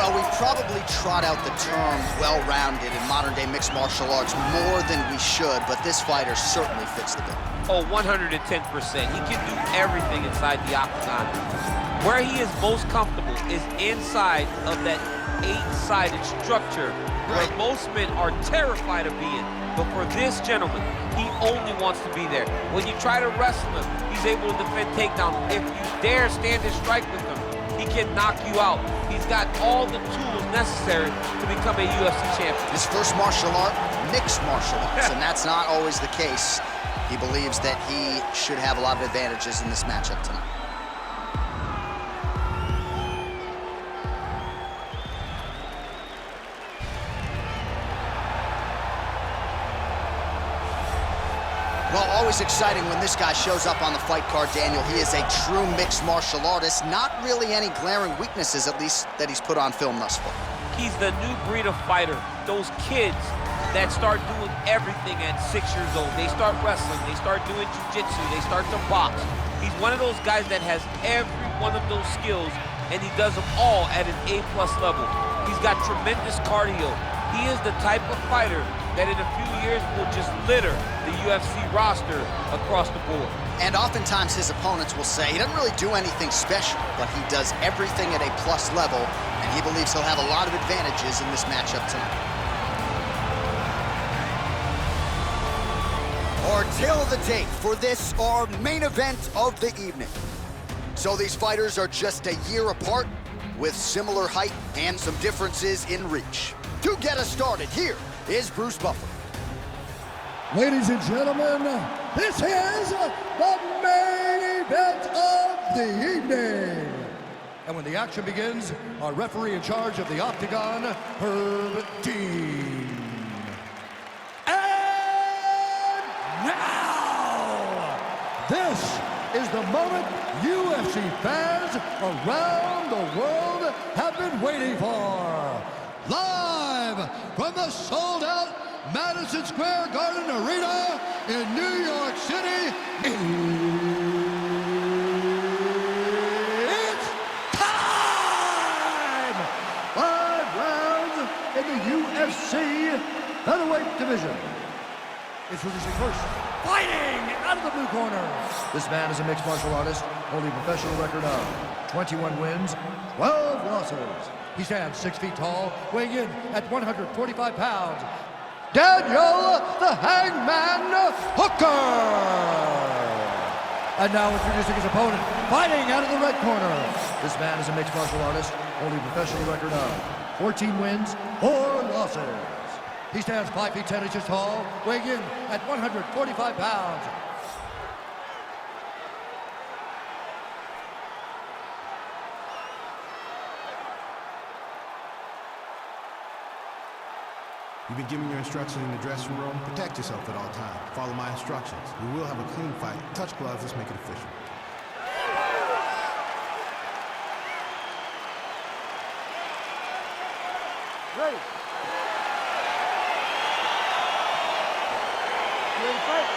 Well, we probably trot out the term well-rounded in modern-day mixed martial arts more than we should, but this fighter certainly fits the bill. Oh, 110%. He can do everything inside the octagon. Where he is most comfortable is inside of that 8-sided structure where most men are terrified of being. But for this gentleman, he only wants to be there. When you try to wrestle him, he's able to defend takedown. If you dare stand and strike with him, he can knock you out. He's got all the tools necessary to become a UFC champion. His first martial art, mixed martial arts, and that's not always the case. He believes that he should have a lot of advantages in this matchup tonight. Well, always exciting when this guy shows up on the fight card, Daniel. He is a true mixed martial artist. Not really any glaring weaknesses, at least, that he's put on film thus far. He's the new breed of fighter. Those kids that start doing everything at 6 years old. They start wrestling, they start doing jiu-jitsu, they start to box. He's one of those guys that has every one of those skills, and he does them all at an A+ level. He's got tremendous cardio. He is the type of fighter that in a few years will just litter the UFC roster across the board. And oftentimes his opponents will say he doesn't really do anything special, but he does everything at A+ level, and he believes he'll have a lot of advantages in this matchup tonight. Or till the date for this, our main event of the evening. So these fighters are just a year apart, with similar height and some differences in reach. To get us started, here is Bruce Buffer. Ladies and gentlemen, this is the main event of the evening. And when the action begins, our referee in charge of the Octagon, Herb Dean. And now, this is the moment UFC fans around the world have been waiting for. Live from the sold-out Madison Square Garden Arena in New York City, it's time! 5 rounds in the UFC featherweight division. Introducing first, fighting out of the blue corner. This man is a mixed martial artist, holding a professional record of 21 wins, 12 losses. He stands 6 feet tall, weighing in at 145 pounds. Daniel the Hangman Hooker! And now introducing his opponent, fighting out of the red corner. This man is a mixed martial artist, holding a professional record of 14 wins, 4 losses. He stands 5 feet 10 inches tall, weighing in at 145 pounds. You've been given your instructions in the dressing room. Protect yourself at all times. Follow my instructions. We will have a clean fight. Touch gloves. Let's make it official. Ready. You ready to fight?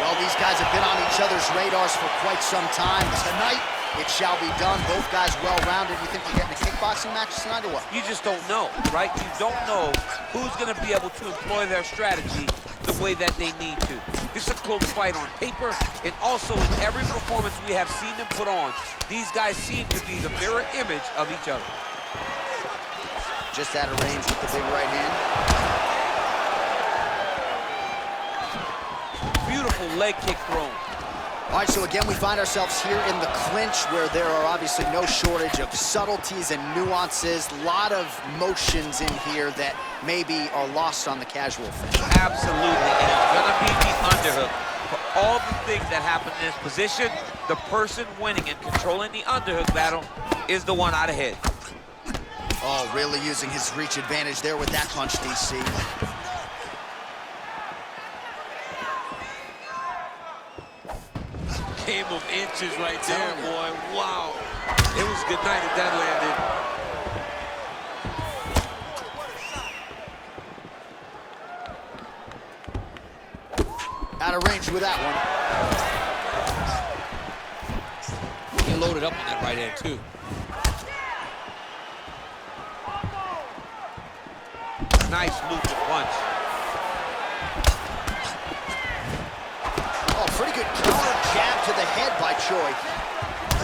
Well, these guys have been on each other's radars for quite some time. Tonight, it shall be done. Both guys well-rounded. You think we're getting a kickboxing match tonight or what? You just don't know, right? You don't know who's going to be able to employ their strategy the way that they need to. This is a close fight on paper, and also in every performance we have seen them put on, these guys seem to be the mirror image of each other. Just out of range with the big right hand. Beautiful leg kick thrown. All right, so again, we find ourselves here in the clinch where there are obviously no shortage of subtleties and nuances. A lot of motions in here that maybe are lost on the casual fan. Absolutely, and it's gonna be the underhook. For all the things that happen in this position, the person winning and controlling the underhook battle is the one out ahead. Oh, really using his reach advantage there with that punch, DC. Game of inches right there, boy. Wow. It was a good night if that landed. Out of range with that one. He loaded up on that right hand, too. Nice looping punch. Oh, pretty good counter jab to the head by Choi.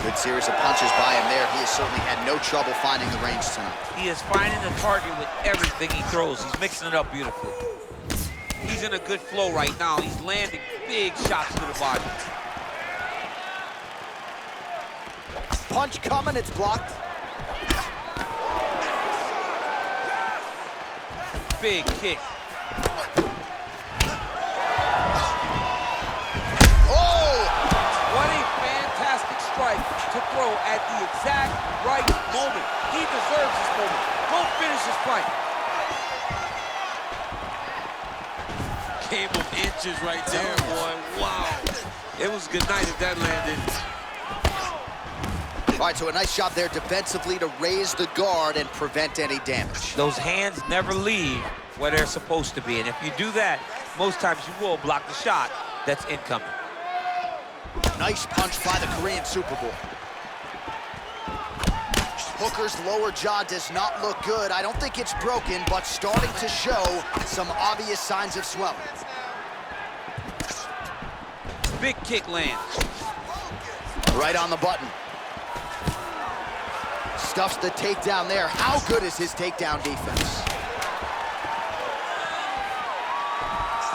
Good series of punches by him there. He has certainly had no trouble finding the range tonight. He is finding the target with everything he throws. He's mixing it up beautifully. He's in a good flow right now. He's landing big shots to the body. Punch coming, it's blocked. Big kick. Oh! What a fantastic strike to throw at the exact right moment. He deserves this moment. Go finish this fight. Game of inches right there, boy. Wow. It was a good night if that landed. All right, so a nice job there defensively to raise the guard and prevent any damage. Those hands never leave where they're supposed to be, and if you do that, most times you will block the shot that's incoming. Nice punch by the Korean Super Bowl. Hooker's lower jaw does not look good. I don't think it's broken, but starting to show some obvious signs of swelling. Big kick lands. Right on the button. Stuffs the takedown there. How good is his takedown defense?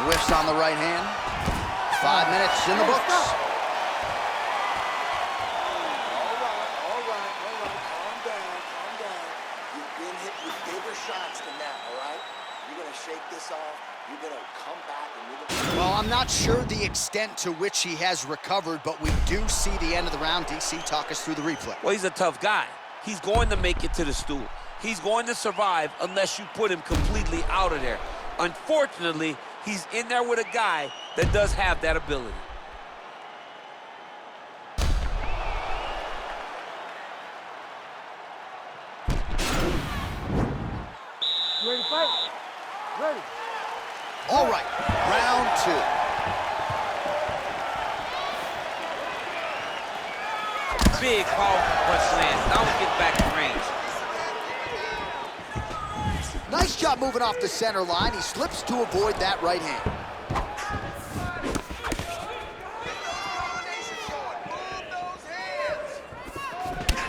Whiffs on the right hand. 5 minutes in the books. All right, calm down. You've been hit with bigger shots than that, all right? You're gonna shake this off, you're gonna come back, and you're gonna... Well, I'm not sure the extent to which he has recovered, but we do see the end of the round. DC, talk us through the replay. Well, he's a tough guy. He's going to make it to the stool. He's going to survive unless you put him completely out of there. Unfortunately, he's in there with a guy that does have that ability. You ready to fight? Ready. All right, round 2. Big, powerful punch lands. Now we get back in range. Nice job moving off the center line. He slips to avoid that right hand.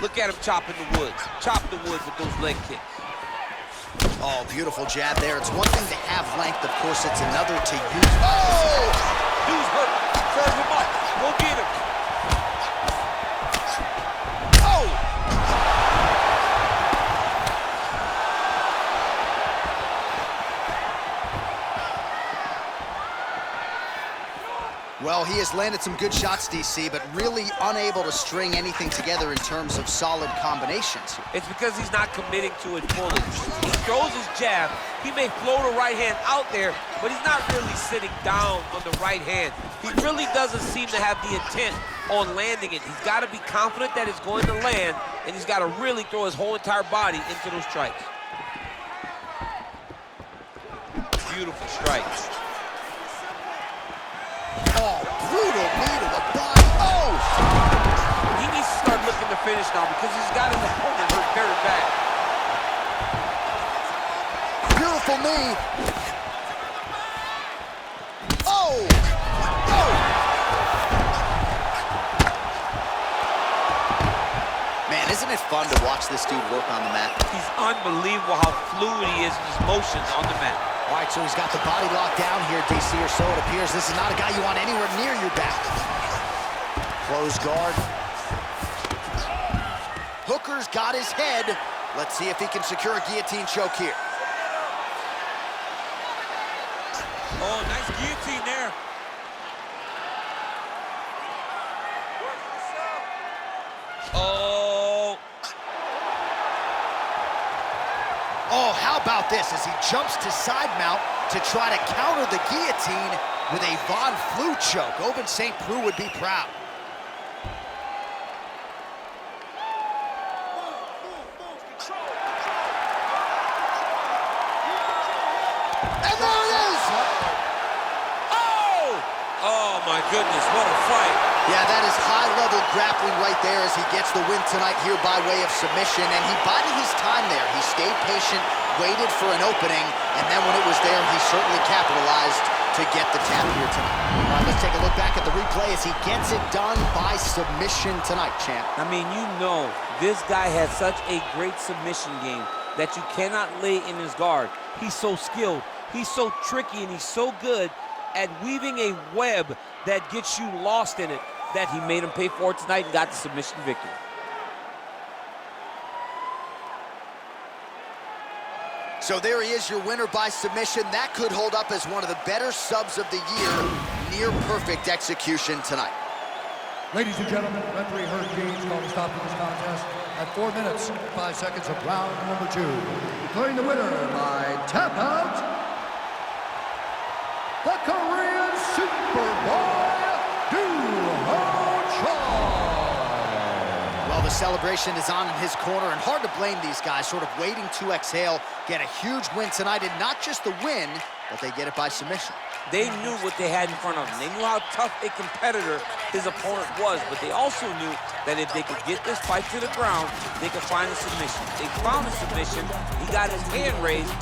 Look at him chopping the woods. Chop the woods with those leg kicks. Oh, beautiful jab there. It's one thing to have length, of course, it's another to use. Oh! Dude's hurt. Serve him up. Go get him. Oh! Well, he has landed some good shots, DC, but really unable to string anything together in terms of solid combinations. It's because he's not committing to it fully. He throws his jab. He may float a right hand out there, but he's not really sitting down on the right hand. He really doesn't seem to have the intent on landing it. He's got to be confident that it's going to land, and he's got to really throw his whole entire body into those strikes. Beautiful strikes. Oh, brutal knee to the body. Oh! He needs to start looking to finish now because he's got his opponent hurt very bad. Beautiful knee. Oh! Oh! Man, isn't it fun to watch this dude work on the mat? He's unbelievable how fluid he is in his motions on the mat. All right, so he's got the body locked down here, DC, or so it appears. This is not a guy you want anywhere near your back. Close guard. Hooker's got his head. Let's see if he can secure a guillotine choke here. Oh, nice guillotine there. Oh. Oh, how about this as he jumps to side mount to try to counter the guillotine with a Von Flue choke. Ovince St. Preux would be proud. And there it is! Oh! Oh, my goodness, what a fight. Yeah, that is high-level grappling right there as he gets the win tonight here by way of submission, and he bided his time there. He stayed patient, waited for an opening, and then when it was there, he certainly capitalized to get the tap here tonight. All right, let's take a look back at the replay as he gets it done by submission tonight, champ. I mean, you know, this guy has such a great submission game that you cannot lay in his guard. He's so skilled, he's so tricky, and he's so good at weaving a web that gets you lost in it that he made him pay for it tonight and got the submission victory. So there he is, your winner by submission. That could hold up as one of the better subs of the year. Near perfect execution tonight. Ladies and gentlemen, referee Herb James called a stop to this contest at 4 minutes, 5 seconds of round number 2. Declaring the winner by tap out, the Korean Superboy, Well, the celebration is on in his corner, and hard to blame these guys, sort of waiting to exhale, get a huge win tonight, and not just the win, but they get it by submission. They knew what they had in front of them. They knew how tough a competitor his opponent was, but they also knew that if they could get this fight to the ground, they could find a submission. They found a submission, he got his hand raised,